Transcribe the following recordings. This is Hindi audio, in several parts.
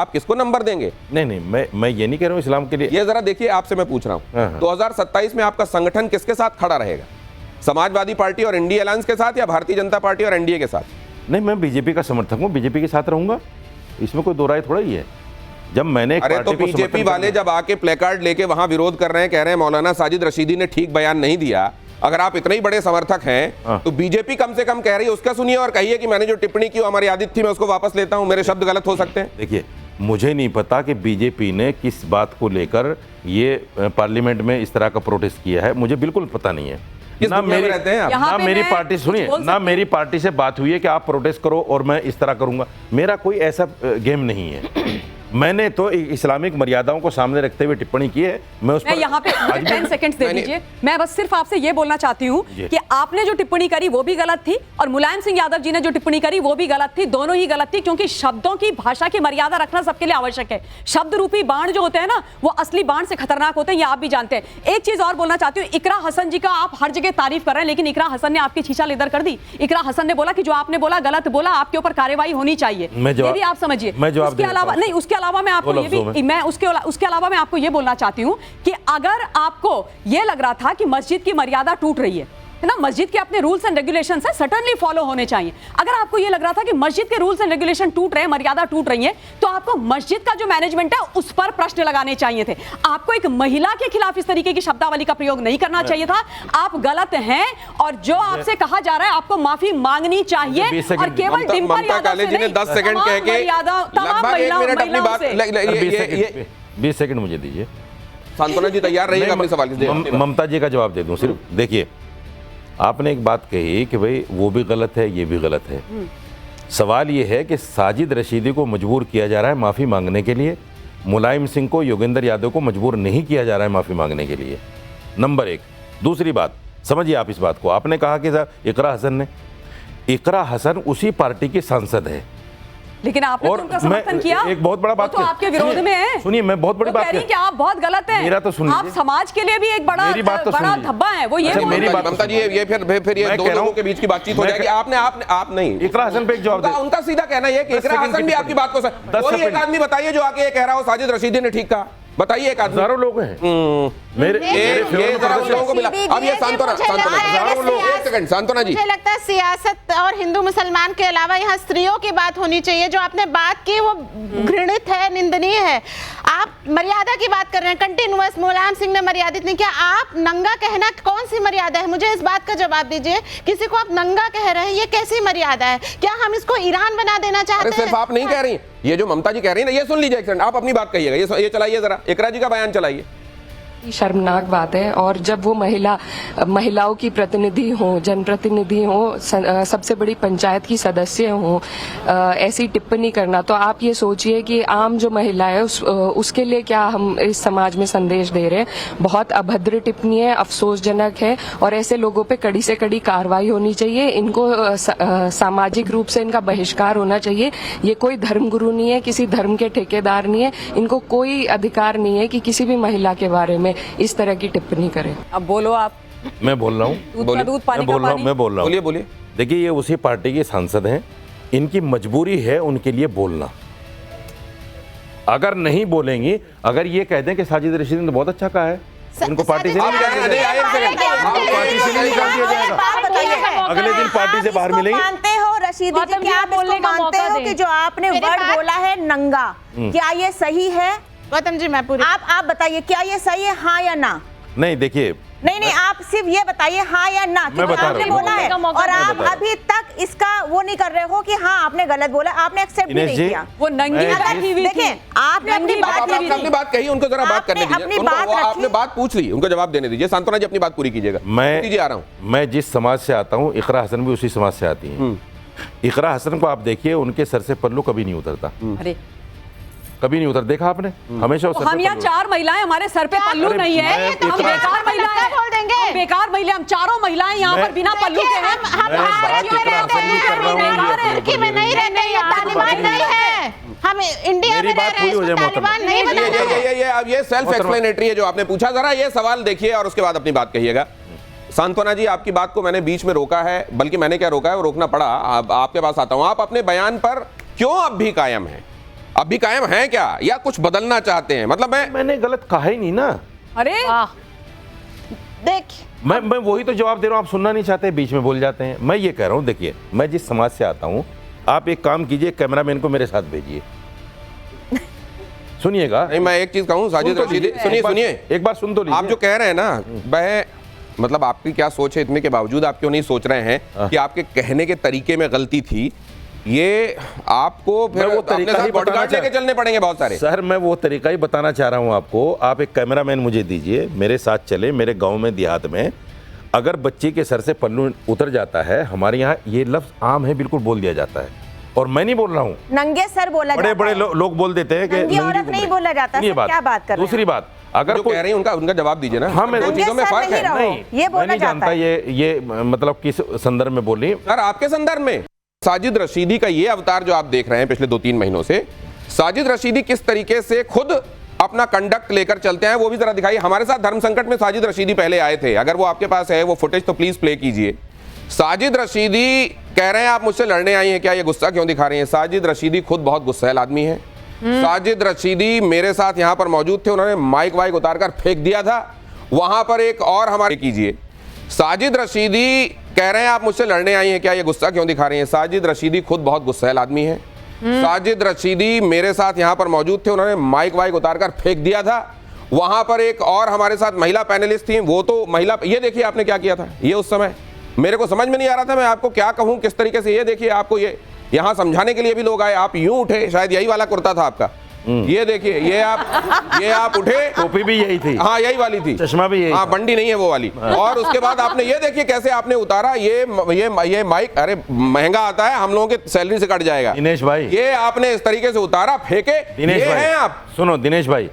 आप किसको नंबर देंगे? नहीं, मैं ये नहीं कह रहा हूँ इस्लाम के लिए। ये जरा देखिए, आपसे मैं पूछ रहा हूँ 2027 में आपका संगठन किसके साथ खड़ा रहेगा? समाजवादी पार्टी और इंडिया अलायंस के साथ या भारतीय जनता पार्टी और एनडीए के साथ? नहीं, मैं बीजेपी का समर्थक हूँ, बीजेपी के साथ रहूंगा, इसमें कोई दो राय थोड़ा ही है। जब मैंने अरे तो बीजेपी वाले जब आके प्लेकार्ड लेके वहां विरोध कर रहे हैं, कह रहे हैं मौलाना साजिद रशीदी ने ठीक बयान नहीं दिया, अगर आप इतने ही बड़े समर्थक हैं तो बीजेपी कम से कम कह रही है उसका सुनिए और कहिए कि मैंने जो टिप्पणी की हमारी आदित थी, मैं उसको वापस लेता हूं, मेरे शब्द गलत हो सकते हैं। देखिए, मुझे नहीं पता कि बीजेपी ने किस बात को लेकर ये पार्लियामेंट में इस तरह का प्रोटेस्ट किया है, मुझे बिल्कुल पता नहीं है। ना मेरी पार्टी सुनिए, ना मेरी पार्टी से बात हुई है कि आप प्रोटेस्ट करो और मैं इस तरह करूंगा, मेरा कोई ऐसा गेम नहीं है। मैंने तो इस्लामिक मर्यादाओं को सामने रखते हुए टिप्पणी की है। मैं उस पर यहाँ पे 10 सेकंड्स दे दीजिए। मैं बस सिर्फ आपसे ये बोलना चाहती हूँ कि आपने जो टिप्पणी करी वो भी गलत थी और मुलायम सिंह यादव जी ने जो टिप्पणी करी वो भी गलत थी, दोनों ही गलत थी, क्योंकि शब्दों की, भाषा की मर्यादा रखना सबके लिए आवश्यक है। शब्द रूपी बाण जो होते हैं ना, वो असली बाण से खतरनाक होते हैं, ये आप भी जानते हैं। एक चीज और बोलना चाहती हूँ, इकरा हसन जी का आप हर जगह तारीफ कर रहे हैं, लेकिन इकरा हसन ने आपकी छीछा लेदर कर दी। इकरा हसन ने बोला कि जो आपने बोला गलत बोला, आपके ऊपर कार्रवाई होनी चाहिए, ये भी आप समझिए। उसके अलावा नहीं, उसके अलावा मैं आपको ये भी, मैं उसके अलावा मैं आपको यह बोलना चाहती हूं कि अगर आपको यह लग रहा था कि मस्जिद की मर्यादा टूट रही है ना, मस्जिद के अपने रूल्स एंड रेगुलेशंस है, सर्टेनली फॉलो होने चाहिए। अगर आपको यह लग रहा था कि मस्जिद के रूल्स एंड रेगुलेशन टूट रहे हैं, मर्यादा टूट रही है, तो आपको मस्जिद का जो मैनेजमेंट है उस पर प्रश्न लगाने चाहिए थे। आपको एक महिला के खिलाफ इस तरीके की शब्दावली का प्रयोग नहीं करना चाहिए था। आप गलत हैं और जो आपसे कहा जा रहा है आपको माफी मांगनी चाहिए। और केवल डिंपल यादव से नहीं, 10 सेकंड कह के तमाम महिलाओं से। 20 सेकंड मुझे दीजिए। सांत्वना जी तैयार रहिएगा अपने सवाल के लिए। ममता जी का जवाब दे दूं सिर्फ। देखिए, आपने एक बात कही कि भाई वो भी गलत है, ये भी गलत है। सवाल ये है कि साजिद रशीदी को मजबूर किया जा रहा है माफ़ी मांगने के लिए, मुलायम सिंह को, योगेंद्र यादव को मजबूर नहीं किया जा रहा है माफ़ी मांगने के लिए, नंबर एक। दूसरी बात, समझिए आप इस बात को, आपने कहा कि इकरा हसन ने, इकरा हसन उसी पार्टी की सांसद है, लेकिन आपने तो उनका समर्थन किया। एक बहुत बड़ा बात तो आपके विरोध में है। सुनिए, मैं बहुत बड़ी बात कह रही हूं कि आप बहुत गलत हैं। मेरा तो सुनिए, आप समाज के लिए भी एक बड़ा धब्बा है। वो ये मेरी बात, ममता जी, ये फिर ये दो लोगों के बीच की बातचीत हो जाएगी। आप नहीं, इकरा हसन पे एक जवाब दे। उनका सीधा कहना ये कि इकरा हसन भी आपकी बात को, कोई एक आदमी बताइए जो आके ये कह रहा हो साजिद रशीदी ने ठीक कहा, बताइए एक आदमी। हजारों लोग हैं मेरे लोगों को मिला। अब ये सांत्वना जी, मुझे लगता है सियासत और हिंदू मुसलमान के अलावा यहाँ स्त्रियों की बात होनी चाहिए। जो आपने बात की वो घृणित है, निंदनीय है। आप मर्यादा की बात कर रहे हैं, कंटिन्यूअस। मुलायम सिंह ने मर्यादित नहीं किया। आप नंगा कहना कौन सी मर्यादा है? मुझे इस बात का जवाब दीजिए। किसी को आप नंगा कह रहे हैं, ये कैसी मर्यादा है? क्या हम इसको ईरान बना देना चाहते हैं? सिर्फ आप नहीं कह रही, ये जो ममता जी कह रही है ना, ये सुन लीजिए एक सेकंड, आप अपनी बात कहिएगा। ये चलाइए जरा, इकरा जी का बयान चलाइए। शर्मनाक बात है। और जब वो महिलाओं की प्रतिनिधि हो, जनप्रतिनिधि हो, सबसे बड़ी पंचायत की सदस्य हो, ऐसी टिप्पणी करना, तो आप ये सोचिए कि आम जो महिला है उसके लिए क्या हम इस समाज में संदेश दे रहे हैं। बहुत अभद्र टिप्पणी है, अफसोसजनक है और ऐसे लोगों पे कड़ी से कड़ी कार्रवाई होनी चाहिए। इनको सामाजिक रूप से इनका बहिष्कार होना चाहिए। ये कोई धर्मगुरु नहीं है, किसी धर्म के ठेकेदार नहीं है। इनको कोई अधिकार नहीं है कि किसी भी महिला के बारे में इस तरह की टिप्पणी करें। अब बोलो आप। मैं बोल रहा हूँ, मैं बोल रहा हूँ। बोलिए। देखिए, ये उसी पार्टी के सांसद हैं, इनकी मजबूरी है उनके लिए बोलना। अगर नहीं बोलेंगी, अगर ये कह दें कि साजिद रशीदी ने बहुत अच्छा कहा है, इनको पार्टी से नहीं निकाल दिया जाएगा, अगले दिन पार्टी से बाहर मिलेंगे। मानते हो रशीदी जी, क्या आप बोलने का मानते हो कि जो आपने वर्ड बोला है नंगा, क्या ये सही है? गौतम जी, मैं पूरी आप बताइए, क्या ये सही है, हाँ या ना? नहीं, देखिए, नहीं, आप सिर्फ ये बताइए हाँ या ना, क्योंकि आपने बोला है और आप अभी तक इसका वो नहीं कर रहे हो कि हाँ आपने गलत बोला, आपने एक्सेप्ट भी नहीं किया। वो नंगी देखिए, आपने अपनी बात कही, उनको जरा बात करने दीजिए। आपने बात पूछ ली, उनको जवाब देने दीजिए। सांत्वना जी अपनी बात पूरी कीजिएगा। मैं जिस समाज से आता हूँ, इकरा हसन भी उसी समाज से आती है। इकरा हसन को आप देखिए, उनके सर से पल्लू कभी नहीं उतरता, कभी नहीं उतर, देखा आपने? हमेशा हम यहाँ 4 महिलाएं, हमारे सर पे पल्लू नहीं है, हम बेकार महिलाएं बोल देंगे, बेकार महिला, हम चारों महिलाएं यहाँ पर बिना पल्लू के हैं। हम इंडिया में ये सेल्फ एक्सप्लेनेटरी है जो आपने पूछा। जरा ये सवाल देखिए और उसके बाद अपनी बात कहिएगा। सांत्वना जी, आपकी बात को मैंने बीच में रोका है, बल्कि मैंने क्या रोका है, वो रोकना पड़ा। आपके पास आता हूं। आप अपने बयान पर क्यों अब भी कायम हैं? अब भी कायम हैं क्या या कुछ बदलना चाहते हैं? मतलब मैंने गलत कहा ही नहीं ना। अरे देखिए मैं वही तो जवाब दे रहा हूं, आप सुनना नहीं चाहते, बीच में बोल जाते हैं। मैं ये कह रहा हूं, देखिए मैं जिस समाज से आता हूं, आप एक काम कीजिए, कैमरामैन को मेरे साथ भेजिए, सुनिएगा। नहीं, मैं एक चीज कहूं साजिद रशीदी, सुनिए एक बार सुन तो लीजिए। आप जो कह रहे हैं ना, वह मतलब आपकी क्या सोच है, इतने के बावजूद आप क्यों नहीं सोच रहे हैं कि आपके कहने के तरीके में गलती थी? ये आपको फिर वो अपने तरीका साथ ही बॉडीगार्ड लेके चलने पड़ेंगे बहुत सारे। सर मैं वो तरीका ही बताना चाह रहा हूं आपको। आप एक कैमरामैन मुझे दीजिए, मेरे साथ चले, मेरे गांव में देहात में अगर बच्चे के सर से पल्लू उतर जाता है, हमारे यहाँ ये लफ्ज आम है, बिल्कुल बोल दिया जाता है, और मैं नहीं बोल रहा हूँ, नंगे सर बोला बड़े जाता बड़े है। लोग बोल देते हैं कि नंगी औरत नहीं बोला जाता। ये सर, क्या बात कर रहे हैं? दूसरी बात, अगर जो कह रही है उनका जवाब दीजिए ना। हाँ, मैं दो चीजों में नंगे सर फर्क नहीं है। रहो। नहीं, ये बोलना मैं नहीं चाहता जानता है। ये मतलब किस संदर्भ में बोल रही है। सर आपके संदर्भ में साजिद रशीदी का ये अवतार जो आप देख रहे हैं पिछले 2-3 महीनों से, साजिद रशीदी किस तरीके से खुद अपना कंडक्ट लेकर चलते हैं वो भी जरा दिखाइए। हमारे साथ धर्म संकट में साजिद रशीदी पहले आए थे, अगर वो आपके पास है वो फुटेज तो प्लीज प्ले कीजिए। साजिद रशीदी कह रहे हैं आप मुझसे लड़ने आई हैं क्या, ये गुस्सा क्यों दिखा रही हैं? साजिद रशीदी खुद बहुत गुस्सैल आदमी है। साजिद रशीदी मेरे साथ यहां पर मौजूद थे, उन्होंने माइक वाइक उतारकर फेंक दिया था। वहां पर एक और हमारे कीजिए, साजिद रशीदी कह रहे हैं आप मुझसे लड़ने आई हैं क्या, ये गुस्सा क्यों दिखा रही हैं? साजिद रशीदी खुद बहुत गुस्सैल आदमी है। साजिद रशीदी मेरे साथ यहां पर मौजूद थे, उन्होंने माइक वाइक उतारकर फेंक दिया था। वहां पर एक और हमारे साथ महिला पैनलिस्ट थी, वो तो महिला, ये देखिए आपने क्या किया था, ये उस समय मेरे को समझ में नहीं आ रहा था मैं आपको क्या कहूं, किस तरीके से। ये देखिए आपको ये यहां समझाने के लिए भी लोग आए, आप यूं उठे, शायद यही वाला कुर्ता था आपका, ये देखिए, ये आप उठे, टोपी भी यही थी, हाँ यही वाली थी, चश्मा भी यही, हाँ बंडी नहीं है वो वाली। और उसके बाद आपने ये देखिए कैसे आपने उतारा, ये माइक, अरे महंगा आता है, हम लोगों के सैलरी से कट जाएगा। दिनेश भाई, ये आपने इस तरीके से उतारा, फेंके, दिनेश ये भाई हैं आप। सुनो दिनेश भाई,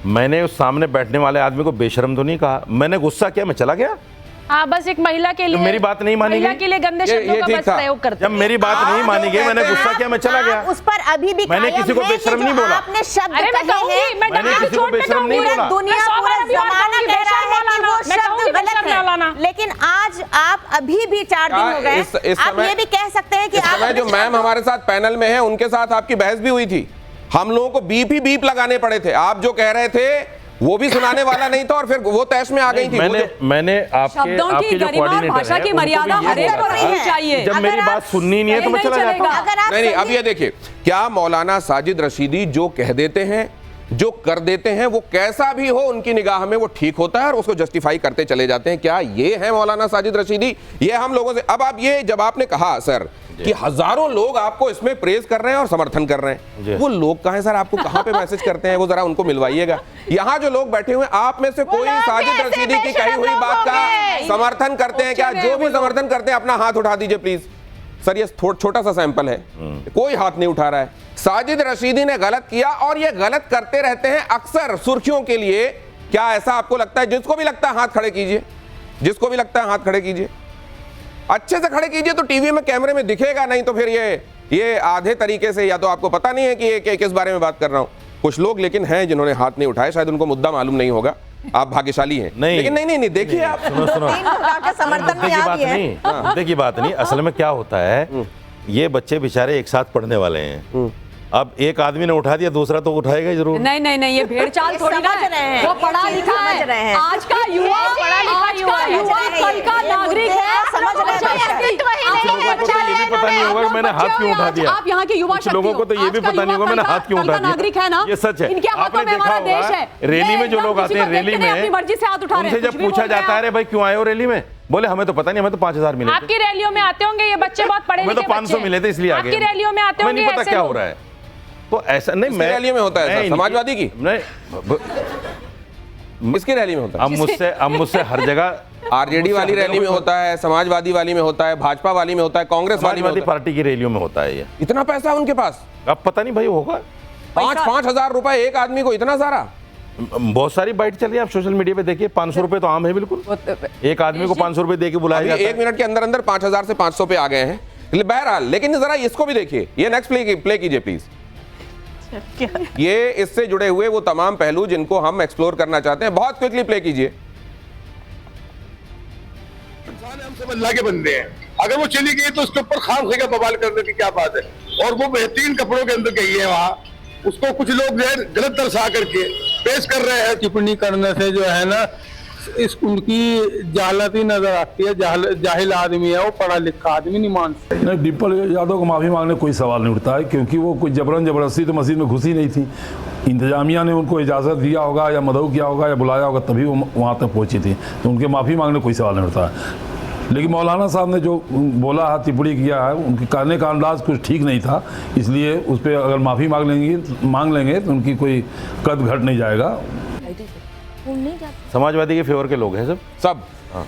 मैंने उस सामने बैठने वाले आदमी को बेशर्म तो नहीं कहा, मैंने गुस्सा किया, मैं चला गया। हाँ, बस एक महिला के लिए, मेरी बात नहीं मानी महिला गई, के लिए गंदे शब्दों का बस प्रयोग करते जब मेरी बात नहीं मानी गई, मैंने गुस्सा किया, मैं चला गया। उस पर अभी भी मैंने किसी को बेशर्म नहीं बोला। आपने शब्द अरे मैं कहे कहूंगी, हैं, मैंने किसी को बेशर्म नहीं बोला। दुनिया पूरा जमाना कह रहा है कि वो शब्द गलत है, लेकिन आज आप अभी भी 4 दिन हो गए, आप ये भी कह सकते हैं कि आप जो मैम हमारे साथ पैनल में है उनके साथ आपकी बहस भी हुई थी, हम लोगों को बीप ही बीप लगाने पड़े थे, आप जो कह रहे थे वो भी सुनाने वाला नहीं था, और फिर वो तैश में आ गई थी। मैंने आपके जो कोऑर्डिनेटर भाषा की मर्यादा हर एक को रहनी चाहिए। जब मेरी बात सुननी नहीं है तो मैं चला जाता हूं। नहीं, अब ये देखिए, क्या मौलाना साजिद रशीदी जो कह देते हैं, जो कर देते हैं, वो कैसा भी हो उनकी निगाह में वो ठीक होता है और उसको जस्टिफाई करते चले जाते हैं? क्या ये है मौलाना साजिद रशीदी? ये हम लोगों से, अब आप ये जब आपने कहा सर कि हजारों लोग आपको इसमें प्रेज कर रहे हैं और समर्थन कर रहे हैं, वो लोग कहां हैं सर? आपको कहां पे मैसेज करते हैं वो जरा उनको मिलवाइएगा। यहाँ जो लोग बैठे हुए, आप में से कोई साजिद रशीदी की कही हुई बात का समर्थन करते हैं क्या? जो भी समर्थन करते हैं अपना हाथ उठा दीजिए प्लीज। सर ये छोटा सा सैंपल है, कोई हाथ नहीं उठा रहा है। साजिद रशीदी ने गलत किया और ये गलत करते रहते हैं अक्सर सुर्खियों के लिए। क्या ऐसा आपको लगता है? जिसको भी लगता है हाथ खड़े कीजिए, जिसको भी लगता है हाथ खड़े कीजिए, अच्छे से खड़े कीजिए तो टीवी में कैमरे में दिखेगा, नहीं तो फिर ये आधे तरीके से, या तो आपको पता नहीं है कि ये किस बारे में बात कर रहा हूं। कुछ लोग लेकिन हैं जिन्होंने हाथ नहीं उठाए, शायद उनको मुद्दा मालूम नहीं होगा, आप भाग्यशाली हैं। नहीं, लेकिन नहीं देखिए आप, सुनो समर्थन में आ गया है। मुद्दे की बात नहीं, असल में क्या होता है, ये बच्चे बेचारे एक साथ पढ़ने वाले हैं, अब एक आदमी ने उठा दिया, दूसरा तो उठाएगा जरूर। नहीं, ये भेड़ चाल थोड़ी ना है, वो पढ़ा लिखा है, आज का युवा कल का नागरिक है, समझ रहे हैं। पता नहीं होगा मैंने हाथ क्यों उठा दिया। आप यहाँ के युवा कुछ लोगों को तो ये भी पता नहीं होगा मैंने हाथ क्यों उठा दिया। नागरिक है ना, ये सच है। इनके हाथों में हमारा देश है। रैली में जो लोग आते हैं, रैली में अपनी मर्जी से हाथ उठा रहे हैं, उनसे जब पूछा जाता है अरे भाई क्यों आए हो रैली में, बोले हमें तो पता नहीं, हमें तो 5000 मिले। आपकी रैलियों में आते होंगे ये बच्चे, बहुत पढ़े लिखे बच्चे, 500 मिले थे इसलिए आ गए। आपकी रैलियों में आते होंगे, नहीं पता क्या हो रहा है, तो ऐसा नहीं। मैं रैली में होता है समाजवादी की, नहीं इसकी रैली में होता है। अब मुझसे हर जगह आरजेडी वाली रैली में होता है, समाजवादी वाली में होता है, भाजपा वाली में होता है, कांग्रेस वाली में, पार्टी की रैलियों में होता है ये। इतना पैसा उनके पास? अब पता नहीं भाई होगा। 5-5 हजार रुपए एक आदमी को, इतना सारा? बहुत सारी बाइट चल रही है, आप सोशल मीडिया पे देखिए, 500 रुपए तो आम है बिल्कुल, एक आदमी को 500 रुपए दे के बुलाया जाता है। 1 मिनट के अंदर अंदर 5000 से 500 पे आ गए हैं। बहरहाल, लेकिन जरा इसको भी देखिए, ये नेक्स्ट प्ले कीजिए प्लीज। ये इससे जुड़े हुए वो तमाम पहलू जिनको हम एक्सप्लोर करना चाहते हैं, बहुत क्विकली प्ले कीजिए। हम सब अल्लाह के बंदे हैं, अगर वो चली गई तो उसके ऊपर खाम खेगा बवाल करने की क्या बात है। और वो बेहतरीन कपड़ों के अंदर गई है वहां, उसको कुछ लोग जो है गलत दर्शा करके पेश कर रहे हैं। टिप्पणी करने से जो है ना उनकी जहालती नजर आती है। जाहिल आदमी है, वो पढ़ा लिखा आदमी नहीं मानता। नहीं, डिम्पल यादव को माफ़ी मांगने कोई सवाल नहीं उठता है, क्योंकि वो कोई जबरदस्ती तो मस्जिद में घुसी नहीं थी। इंतजामिया ने उनको इजाज़त दिया होगा या मदऊ किया होगा या बुलाया होगा, तभी वो वहाँ तक पहुँची थी। तो उनके माफ़ी मांगने कोई सवाल नहीं उठता है। लेकिन मौलाना साहब ने जो बोला है, टिप्पणी किया है, उनके कहने का अंदाज कुछ ठीक नहीं था, इसलिए उस पर अगर माफ़ी मांग लेंगे तो उनकी कोई कद घट नहीं जाएगा। समाजवादी के फेवर के लोग हैं सब।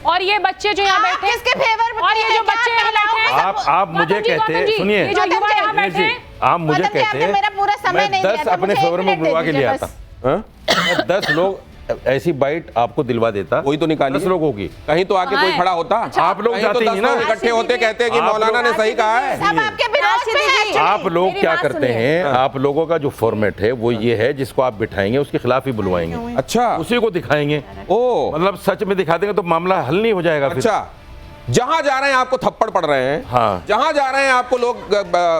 और ये बच्चे जो यहाँ बैठे हैं, किसके फेवर में और ये जो बच्चे यहाँ बैठे हैं, आप मुझे कहते, सुनिए, ये जो युवा यहाँ बैठे हैं, आप मुझे कहते मेरा पूरा समय मैं नहीं 10 अपने फेवर में बुलवा के ले आता, मैं 10 लोग ऐसी बाइट आपको दिलवा देता। कोई तो निकालिए 10 लोगों की। कहीं तो आके कोई खड़ा होता। आप लोग कहीं तो जाते 10 ही ना, लोग इकट्ठे होते, कहते हैं कि मौलाना ने सही कहा है। सब आपके विरोध में है। आप लोग क्या करते हैं, आप लोगों का जो फॉर्मेट है वो ये है, जिसको आप बिठाएंगे उसके खिलाफ ही बुलवाएंगे, अच्छा, उसी को दिखाएंगे। ओ, मतलब सच में दिखा देंगे तो मामला हल नहीं हो जाएगा। अच्छा, जहां जा रहे हैं आपको थप्पड़ पड़ रहे हैं, हाँ। जहां जा रहे हैं आपको लोग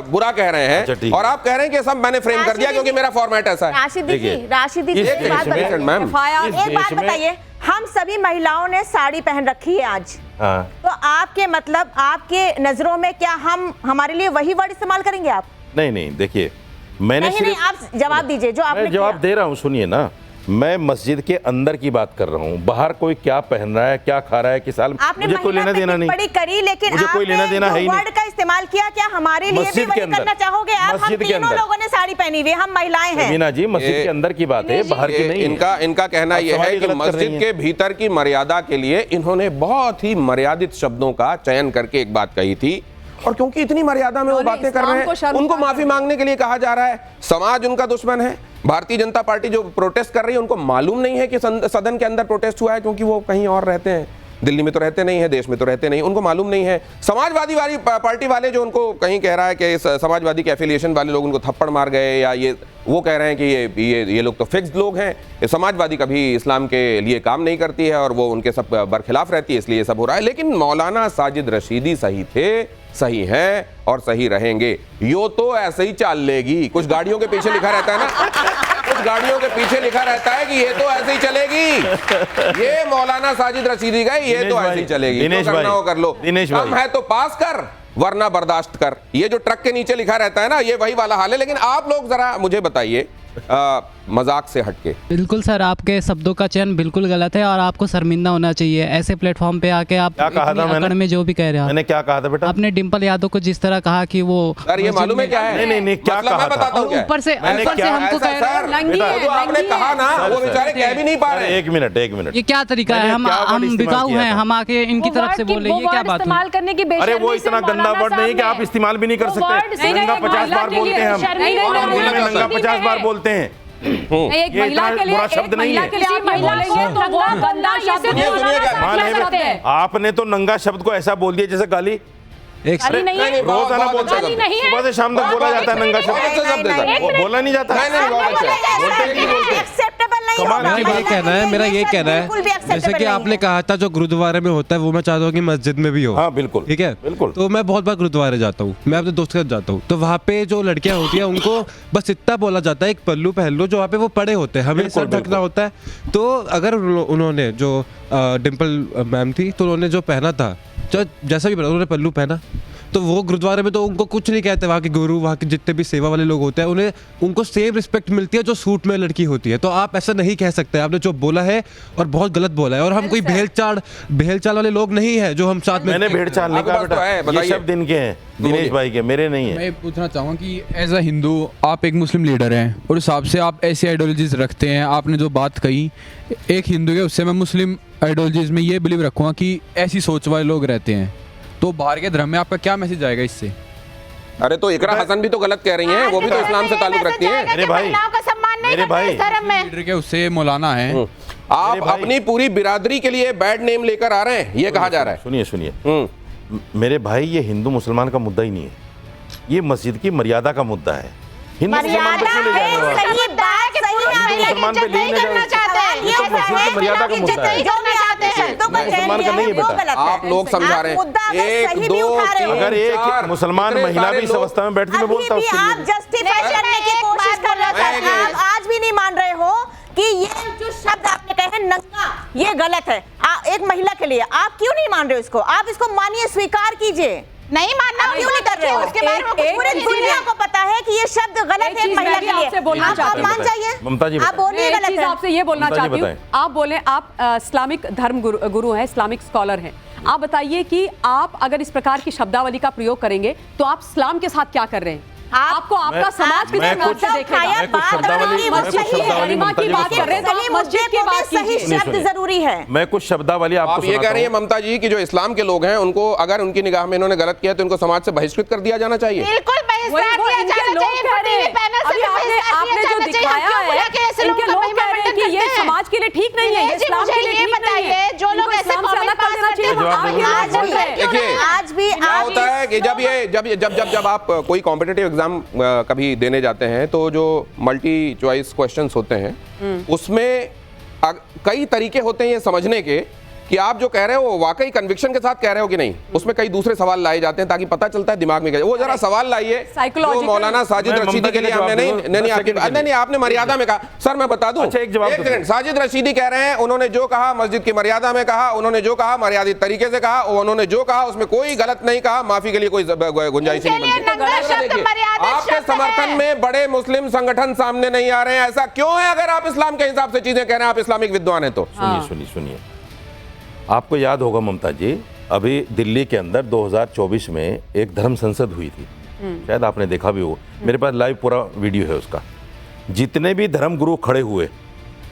बुरा कह रहे हैं, अच्छा, ठीक और आप कह रहे हैं कि सब मैंने फ्रेम कर दिया क्योंकि मेरा फॉर्मेट ऐसा है। राशिदी जी, राशिदी जी, इस एक बात देश में, बताइए। मैम, एक बात बताइए, हम सभी महिलाओं ने साड़ी पहन रखी है आज, हाँ। तो आपके मतलब आपके नजरों में क्या हम हमारे लिए वही वर्ड इस्तेमाल करेंगे आप? नहीं, देखिए, मैंने नहीं, आप जवाब दीजिए जो आपने मैं जवाब दे रहा हूँ, सुनिए ना। मैं मस्जिद के अंदर की बात कर रहा हूँ, बाहर कोई क्या पहन रहा है, क्या खा रहा है, किस हाल में, आपने मुझे कोई लेना देना नहीं। टिप्पणी करी, लेकिन मुझे कोई लेना देना है ही नहीं। वर्ड का इस्तेमाल किया, क्या हमारे लिए भी वही करना चाहोगे आप? हम तीनों लोगों ने साड़ी पहनी हुई, हम महिलाएं हैं। मीना जी, मस्जिद के अंदर की बात है, बाहर की नहीं। इनका कहना यह है कि मस्जिद के भीतर की मर्यादा के लिए इन्होंने बहुत ही मर्यादित शब्दों का चयन करके एक बात कही थी, और क्योंकि इतनी मर्यादा में वो बातें कर रहे हैं, उनको माफी मांगने के लिए कहा जा रहा है। समाज उनका दुश्मन है। भारतीय जनता पार्टी जो प्रोटेस्ट कर रही है, उनको मालूम नहीं है कि सदन के अंदर प्रोटेस्ट हुआ है, क्योंकि वो कहीं और रहते हैं, दिल्ली में तो रहते नहीं है, देश में तो रहते नहीं, उनको मालूम नहीं है। समाजवादी वाली पार्टी वाले जो उनको कहीं कह रहा है कि समाजवादी के एफिलिएशन वाले लोग उनको थप्पड़ मार गए, या ये वो कह रहे हैं कि ये लोग तो फिक्स्ड लोग हैं, ये समाजवादी कभी इस्लाम के लिए काम नहीं करती है और वो उनके सब बरखिलाफ रहती है, इसलिए ये सब हो रहा है। लेकिन मौलाना साजिद रशीदी सही थे, सही हैं और सही रहेंगे। यो तो ऐसे ही चाल लेगी। कुछ गाड़ियों के पीछे लिखा रहता है ना, कुछ गाड़ियों के पीछे लिखा रहता है कि ये तो ऐसे ही चलेगी, ये मौलाना साजिद रशीदी गए, ये तो ऐसे ही चलेगी, दिनेश जो करना हो कर लो, कम है तो पास कर वरना बर्दाश्त कर। ये जो ट्रक के नीचे लिखा रहता है ना, ये वही वाला हाल है। लेकिन आप लोग जरा मुझे बताइए, मजाक से हटके। बिल्कुल सर, आपके शब्दों का चयन बिल्कुल गलत है और आपको शर्मिंदा होना चाहिए ऐसे प्लेटफॉर्म पे आके। आप क्या कहा था मैंने? में जो भी कह रहे हैं, मैंने क्या कहा था बेटा? आपने डिम्पल यादव को जिस तरह कहा कि वो सर, ये मालूम है क्या है? नहीं, क्या मतलब मैं बताता हूं क्या है? ऊपर से हमको कह रहे हैं, आपने कहा ना, वो बेचारे कह भी नहीं पा रहे। एक मिनट, ये क्या तरीका है? हम बिकाऊ हैं, हम आके इनकी तरफ से बोल रहे हैं, क्या बात इस्तेमाल करने की अरे वो इतना गंदा वर्ड नहीं कि आप इस्तेमाल भी नहीं कर सकते। नंगा 50 बार बोलते हैं हम, नंगा 50 बार बोलते हैं। एक महिला के लिए, बुरा शब्द नहीं है। आपने तो नंगा शब्द को ऐसा बोल दिया जैसे गाली। रोजाना बोलते हैं, सुबह से शाम तक बोला जाता है नंगा शब्द, बोला नहीं जाता। मेरा ये कहना है जैसे कि आपने कहा था जो गुरुद्वारे में होता है वो मैं चाहता हूँ कि मस्जिद में भी हो। हाँ बिल्कुल, ठीक है, बिल्कुल। तो मैं बहुत बार गुरुद्वारे जाता हूँ, मैं अपने दोस्त के साथ जाता हूँ, तो वहाँ पे जो लड़कियाँ होती हैं उनको बस इतना बोला जाता है एक पल्लू पहन लो, जो वहाँ पे वो पड़े होते हैं, हमें सर ढकना होता है। तो अगर उन्होंने जो डिम्पल मैम थी, तो उन्होंने जो पहना था, जैसा भी उन्होंने पल्लू पहना, तो वो गुरुद्वारे में तो उनको कुछ नहीं कहते। वहाँ के गुरु, वहाँ के जितने भी सेवा वाले लोग होते हैं, उन्हें उनको सेम रिस्पेक्ट मिलती है जो सूट में लड़की होती है। तो आप ऐसा नहीं कह सकते, आपने जो बोला है और बहुत गलत बोला है। और हम कोई भेलचाल वाले लोग नहीं है जो हम साथ में। मैंने भेड़चाल नहीं कहा बेटा, ये शब्द इनके हैं, दिनेश भाई के, मेरे नहीं है। मैं पूछना चाहूँगा कि एज अ हिंदू आप एक मुस्लिम लीडर हैं और उस हिसाब से आप ऐसी आइडियोलॉजीज रखते हैं, आपने जो बात कही एक हिंदू के, उससे मैं मुस्लिम आइडियोलॉजीज में ये बिलीव रखूँगा कि ऐसी सोच वाले लोग रहते हैं, तो बाहर के धर्म में आपका क्या मैसेज आएगा इससे? अरे तो इकरा हसन भी तो गलत कह रही हैं, वो भी तो इस्लाम से ताल्लुक रखती हैं। मेरे भाई, लीडर के उससे मौलाना है, आप अपनी पूरी बिरादरी के लिए बैड नेम लेकर आ रहे हैं, ये कहा जा रहा है। सुनिए मेरे भाई, ये हिंदू मुसलमान का मुद्दा ही नहीं है, ये मस्जिद की मर्यादा का मुद्दा है। हिंदू मुसलमान पे क्यों ले जा रहे हो? मुसलमान पे ले जाना चाहते हैं, ये तो मस्जिद की मर्यादा का मुद्दा है, मुसलमान का नहीं है बेटा। आप लोग समझा रहे हैं, 1 2 3 अगर एक मुसलमान महिला भी इस अवस्था में बैठती, मैं बोलता हूँ आप जस्टिफाई करने की कोशिश कर रहे आप आज भी नहीं मान रहे हो कि ये जो शब्द आपने कहे हैं नंगा, ये गलत है एक महिला के लिए। आप क्यों नहीं मान रहे हो इसको? आप इसको मानिए, स्वीकार कीजिए। नहीं मानना, क्यों नहीं कर रहे हो? उसके बारे में पूरी दुनिया को पता है कि ये शब्द गलत है एक महिला के लिए। आप मान जाइए, ममता जी आप बोलिए गलत है। आपसे ये बोलना ममता जी चाहती हूँ, बताएं। आप बोले आप इस्लामिक धर्म गुरु हैं, इस्लामिक स्कॉलर हैं, आप बताइए कि आप अगर इस प्रकार की शब्दावली का प्रयोग करेंगे तो आप इस्लाम के साथ क्या कर रहे हैं? आपको आपका समाज किस प्रकार से देखेगा? शब्दावली की बात कर रहे हैं तो आप मस्जिद की बात सही कीजिए। शब्द जरूरी है। मैं कुछ शब्दावली आपको आप ये कह रही है ममता जी कि जो इस्लाम के लोग हैं उनको अगर उनकी निगाह में इन्होंने गलत किया तो इनको समाज से बहिष्कृत कर दिया जाना चाहिए। बिल्कुल बहिष्कार दिया जाना चाहिए। आपने जो दिखाया है, इनके लोग कह रहे हैं कि ये समाज के लिए ठीक नहीं है, ये इस्लाम के लिए ठीक नहीं है। जो लोग ऐसे अलग कर देना चाहिए। देखिए आज भी क्या होता है कि जब आप कोई कॉम्पिटिटिव एग्जाम कभी देने जाते हैं तो जो मल्टी चॉइस क्वेश्चंस होते हैं उसमें कई तरीके होते हैं ये समझने के कि आप जो कह रहे हो वो वाकई कन्विक्शन के साथ कह रहे हो कि नहीं। उसमें कई दूसरे सवाल लाए जाते हैं ताकि पता चलता है दिमाग में क्या। वो जरा सवाल लाइए जो मौलाना साजिद रशीदी के लिए हमने नहीं आपने मर्यादा में कहा। सर मैं बता दूं, एक सेकंड, साजिद रशीदी कह रहे हैं उन्होंने जो कहा मस्जिद की मर्यादा में कहा, उन्होंने जो कहा मर्यादित तरीके से कहा, उन्होंने जो कहा उसमें कोई गलत नहीं कहा, माफी के लिए कोई गुंजाइश नहीं बनती। आपके समर्थन में बड़े मुस्लिम संगठन सामने नहीं आ रहे हैं, ऐसा क्यों है? अगर आप इस्लाम के हिसाब से चीजें कह रहे हैं, आप इस्लामिक विद्वान है तो सुनिए आपको याद होगा ममता जी, अभी दिल्ली के अंदर 2024 में एक धर्म संसद हुई थी, शायद आपने देखा भी हो, मेरे पास लाइव पूरा वीडियो है उसका। जितने भी धर्म गुरु खड़े हुए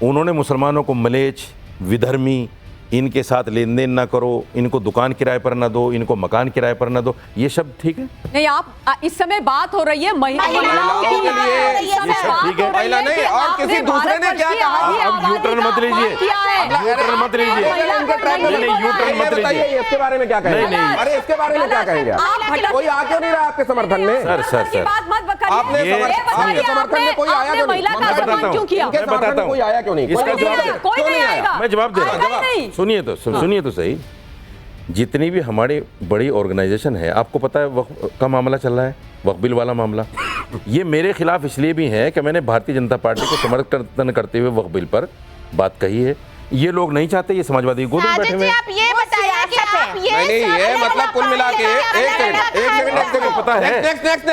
उन्होंने मुसलमानों को मलेच्छ, विधर्मी, इनके साथ लेन देन ना करो, इनको दुकान किराए पर ना दो, इनको मकान किराए पर ना दो, ये शब्द ठीक है? नहीं, आप इस समय बात हो रही है महिलाओं के लिए, महिला नहीं और किसी दूसरे ने क्या कहा? अब यूटर्न मत लीजिए, यूटर्न मत लीजिए, यूटर्न मत लीजिए। इसके बारे में क्या कहेंगे? अरे इसके बारे में क्या कहेंगे? कोई आ क्यों नहीं रहा आपके समर्थन में? सर आपने आपके समर्थन में कोई आया क्यों नहीं? मैं बताता हूँ, कोई आया क्यों नहीं? मैं जवाब दे रहा हूँ। सुनिए तो सही। जितनी भी हमारी बड़ी ऑर्गेनाइजेशन है, आपको पता है वक्फ का मामला चल रहा है, वक्फ बिल वाला मामला, ये मेरे खिलाफ इसलिए भी है कि मैंने भारतीय जनता पार्टी को समर्थन करते हुए वक्फ बिल पर बात कही है। ये लोग नहीं चाहते, ये समाजवादी गोद में बैठे हुए हैं। आप ये बताइए कि आप नहीं, ये मतलब कुल मिला के एक सेकंड पता है। नेक्स्ट